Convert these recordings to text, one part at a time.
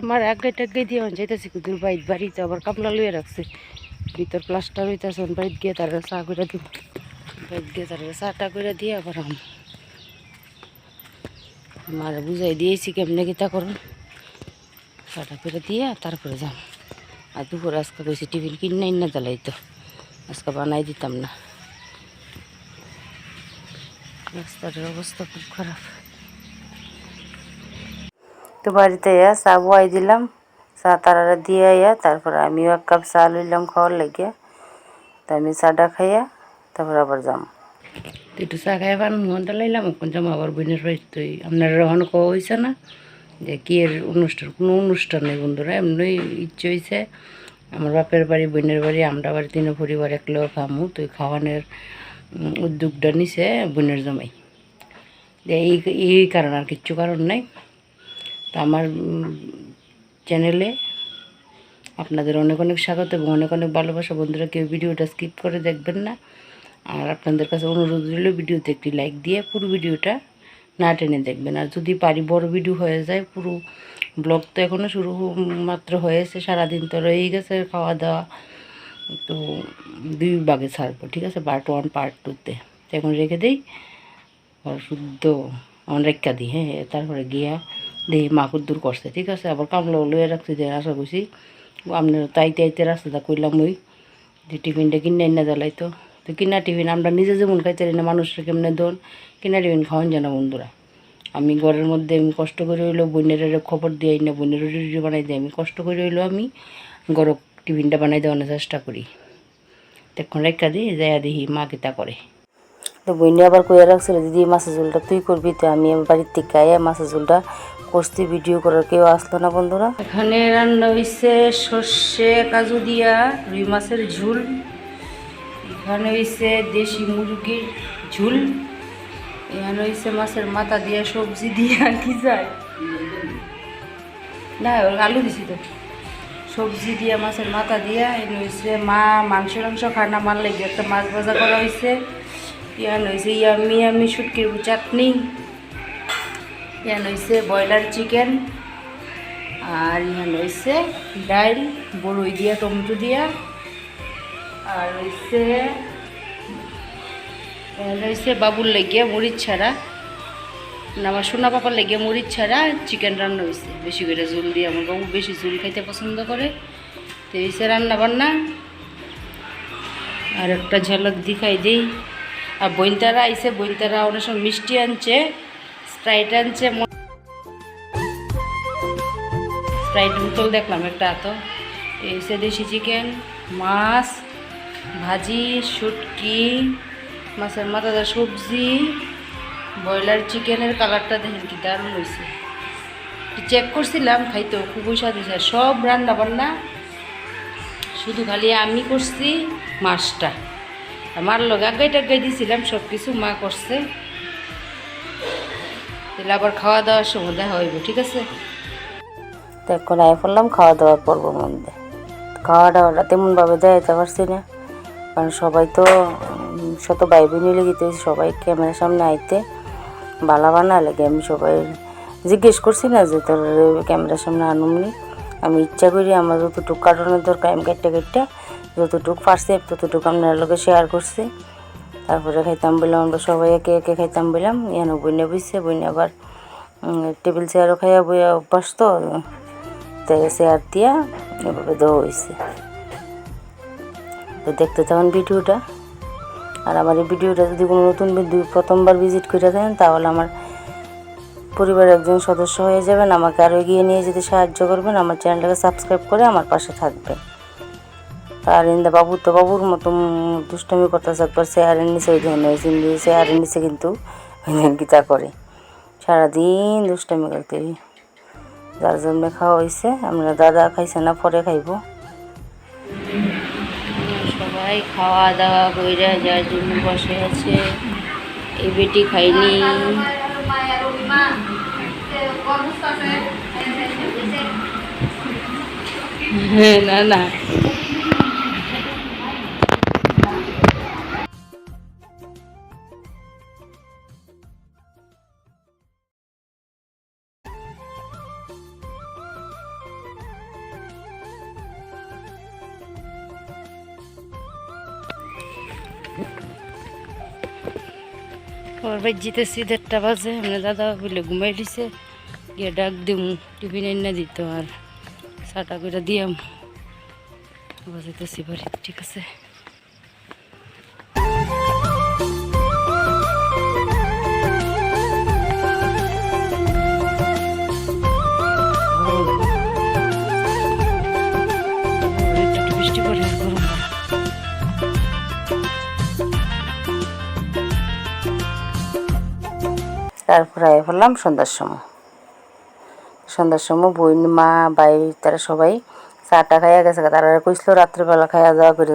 মার আগাই টাগাই দিয়ে যাইতেছি কুদুর বাড়িতে আবার কামলা লইয়া রাখছে ভিতর প্লাস্টার হইতেছে বাড়িতে গিয়ে তারা চা করে দিব বাড়িতে গিয়ে তারা চাটা করে দিয়ে আবার মারা বুঝাই দিয়েছি কেমনে গীতা করুন চাটা করে দিয়ে তারপরে যাম আর দুপুর আজকে কইছি টিফিন কিনে না জ্বালাই তো আজকে বানাই দিতাম না রাস্তাটার অবস্থা খুব খারাপ তো বাড়িতে চা বয়াই দিলাম চা তারা দিয়ে তারপরে আমিও এক কাপ চা লইলাম খাওয়ার লাগিয়া তা আমি চাটা খাইয়া তারপর আবার যাম একটু চা খাই পান ঘন্টা লাইলাম এখন যাম আবার বোনের বাড়িতে আপনার রহন কওয়া হয়েছে না যে কি এর অনুষ্ঠান কোনো অনুষ্ঠান নেই বন্ধুরা এমনি ইচ্ছে হয়েছে আমার বাপের বাড়ি বোনের বাড়ি আমরা বাড়ি তিন পরিবার একলেও খামু তো খাওয়ানোর উদ্যোগটা নিছে বোনের জমাই এই কারণ আর কিচ্ছু কারণ নাই তা আমার চ্যানেলে আপনাদের অনেক অনেক স্বাগত এবং অনেক অনেক ভালোবাসা বন্ধুরা কেউ ভিডিওটা স্কিপ করে দেখবেন না আর আপনাদের কাছে অনুরোধ রইল ভিডিওতে একটি লাইক দিয়ে পুরো ভিডিওটা না টেনে দেখবেন আর যদি পারি বড় ভিডিও হয়ে যায় পুরো ব্লগ তো এখনও শুরু মাত্র হয়েছে সারাদিন তো রয়েই গেছে খাওয়া দাওয়া তো 2 ভাগে ছাড়বো ঠিক আছে পার্ট 1 পার্ট 2তে তো এখন রেখে দিই শুদ্ধ রেখা দিই হ্যাঁ তারপরে গিয়া দেখি মাকুর দূর করছে ঠিক আছে আবার কামলা লইয়া রাখছি যে আশা করছি আপনার তাইতে রাস্তাটা কইলাম ওই যে টিফিনটা কিনে না জ্বালাই তো কিনা টিফিন আমরা নিজে যেমন খাইতে না মানুষের কেমনে দোন কিনা টিফিন খাওয়ান জানা বন্ধুরা আমি ঘরের মধ্যে আমি কষ্ট করে হইলো বোনের খবর দিয়ে না বোনের রুটি বানাই দিই আমি কষ্ট করে হইলো আমি গরম টিফিনটা বানাই দেওয়ানোর চেষ্টা করি তখন রেখা দিই যাইয়া দেখি মা কিতা করে তো বইনে আবার কইয়া রাখছিল দিদি মাছের ঝোলটা তুই করবি তো আমি বাড়ির থেকে আয়া মাছের ঝোলটা কষতে ভিডিও করার কেউ আসলো না বন্ধুরা এখানে রান্না হয়েছে সর্ষে কাজু দিয়া রুই মাছের ঝোল এখানে হয়েছে দেশি মুরগির ঝোল এখানে হয়েছে মাছের মাথা দিয়া সবজি দিয়া কি যায় না আলু দিছি তো সবজি দিয়া মাছের মাথা দিয়া এখানে হয়েছে মা মাংস খায় না মার লেগে একটা মাছ ভাজা করা হয়েছে ইয়ান হয়েছে ইয়ামি শুটকির চাটনি ইয়ান হয়েছে ব্রয়লার চিকেন আর ইয়ান হয়েছে ডাল বড়ই দিয়া টমেটো দিয়া আর হয়েছে বাবুর লেগে মরিচ ছাড়া না আমার সোনা পাপার লেগে মরিচ ছাড়া চিকেন রান্না হয়েছে বেশি করে ঝোল দিয়ে আমার বাবু বেশি ঝোল খাইতে পছন্দ করে তো হয়েছে রান্না বান্না আর একটা ঝলক দেখাই দিই আর বইনতারা আইসে বইনতারা অনেক সময় মিষ্টি আনছে স্প্রাইট আনছে স্প্রাইট বোতল দেখলাম একটা তো এসে দেশি চিকেন মাছ ভাজি শুটকি মাছের মাথাটা সবজি ব্রয়লার চিকেনের কালারটা দেখেন কি দারুণ হয়েছে চেক করছিলাম খাইতো খুবই স্বাদ হয়েছে সব রান্না বান্না শুধু খালি আমি করছি মাছটা আমার লগে আগাই টাগাই দিয়েছিলাম সব কিছু মা করছে তাহলে আবার খাওয়া দাওয়ার সময় দেখা হইব ঠিক আছে তো এখন আয় পড়লাম খাওয়া দাওয়ার পর্বর মধ্যে খাওয়া দাওয়াটা তেমনভাবে দেখাতে পারছি না কারণ সবাই তো শত ভাই বোনই লেগেতে সবাই ক্যামেরার সামনে আইতে বালা বানা লাগে আমি সবাই জিজ্ঞেস করছি না যে তোর ক্যামেরার সামনে আনুমনি আমি ইচ্ছা করি আমার যতটুকু কাটানোর দরকার আমি কেটে যতটুকু পারছি ততটুকু আপনার লোকে শেয়ার করছি তারপরে খাইতাম বললাম আমরা সবাই একে একে খাইতাম বললাম এনে বইনে বইছে বইনে আবার টেবিল চেয়ারও খাইয়া বইয়া অভ্যাস তো চেয়ার দিয়া এভাবে দেওয়া হয়েছে তো দেখতে থাকুন ভিডিওটা আর আমার এই ভিডিওটা যদি কোনো নতুন প্রথমবার ভিজিট করে থাকেন তাহলে আমার পরিবারের একজন সদস্য হয়ে যাবেন আমাকে আরও এগিয়ে নিয়ে যেতে সাহায্য করবেন আমার চ্যানেলটাকে সাবস্ক্রাইব করে আমার পাশে থাকবেন আর বাবু তো বাবুর মতো দুষ্টমি করতেছে একবার চেয়ারের নিচে ওই ধরনের চেয়ারের নিচে কিন্তু গীতা করে সারাদিন দুষ্টমি করতে যার জন্য খাওয়া হয়েছে আমরা দাদা খাইছে না পরে খাইব সবাই খাওয়া দাওয়া করে যার জন্য বসে আছে এই বেটি খাইনি না না ওর বাই জিতেছি 1:30 বাজে, মানে দাদা বলে ঘুমাই দিছে, গিয়ে ডাক দিম টিফিন এনে দিত আর চাটা করে দিয়াম বাজাইতেছি বাড়ি। ঠিক আছে। বৃষ্টি পড়ে গরম। তারপরে আয় ফেললাম সন্ধ্যার সময় বই মা ভাই তারা সবাই চাটা খাইয়া গেছে। তারা কইছিল রাত্রেবেলা খাইয়া দাওয়া করে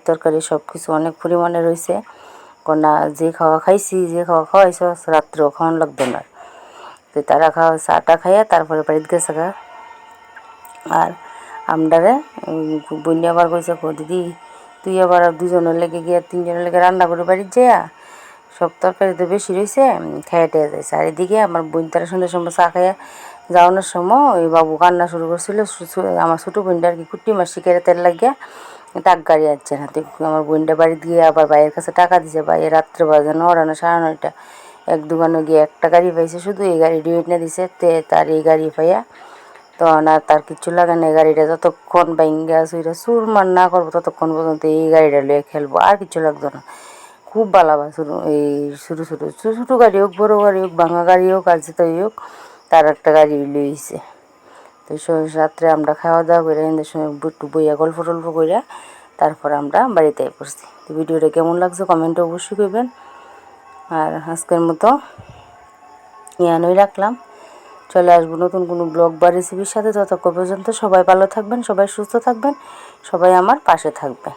তরকারি সব কিছু অনেক পরিমাণে রয়েছে, কোনা যে খাওয়া খাইছি যে খাওয়া খাওয়াইছ রাত্রেও খাওয়ান লাগতো না। তো তারা চাটা খাইয়া তারপরে বাড়িতে গেছে গা। আর আমরারে বন্যা আবার কইছে দিদি তুই আবার 2জনের লেগে গিয়ে 3জনের লেগে রান্না করে বাড়িতে যাইয়া সব তরকারি তো বেশি রয়েছে খাইয়া টেয়া যাইছে। আর এদিকে আমার বোন তারা সন্ধ্যার সময় চা খাইয়া যাওয়ানোর সময় ওই বাবু কান্না শুরু করছিল। আমার ছোটো বোনটা আর কি কুটি মাছ শিখে তেল লাগিয়া টাক গাড়ি আসছে না। তো আমার বোনটা বাড়িতে গিয়ে আবার ভাইয়ের কাছে টাকা দিছে। ভাই রাত্রে বাজে 9টা না 9:30, এক দোকানে গিয়ে একটা গাড়ি পাইছে, শুধু এই গাড়ি ডিউট না দিছে। তার এই গাড়ি পাইয়া তখন আর তার কিচ্ছু লাগে না। এই গাড়িটা যতক্ষণ বাইঙ্গা সুইরা চুরমার না করবো ততক্ষণ পর্যন্ত এই গাড়িটা লইয়া খেলবো, আর কিছু লাগতো না। খুব ভালো এই ছোটো ছোটো ছোটো ছোটো গাড়ি হোক বড়ো গাড়ি হোক ভাঙা গাড়ি হোক আর যেটাই হোক তার একটা গাড়ি লইছে। তো রাত্রে আমরা খাওয়া দাওয়া করে এদের সময় একটু বইয়া গল্প টল্প করিয়া তারপর আমরা বাড়িতে পড়ছি। তো ভিডিওটা কেমন লাগছে কমেন্টে অবশ্যই করবেন। আর আজকের মতো ইয়ানই রাখলাম, চলে আসবো নতুন কোনো ব্লগ বা রেসিপির সাথে। ততক্ষণ পর্যন্ত সবাই ভালো থাকবেন, সবাই সুস্থ থাকবেন, সবাই আমার পাশে থাকবেন।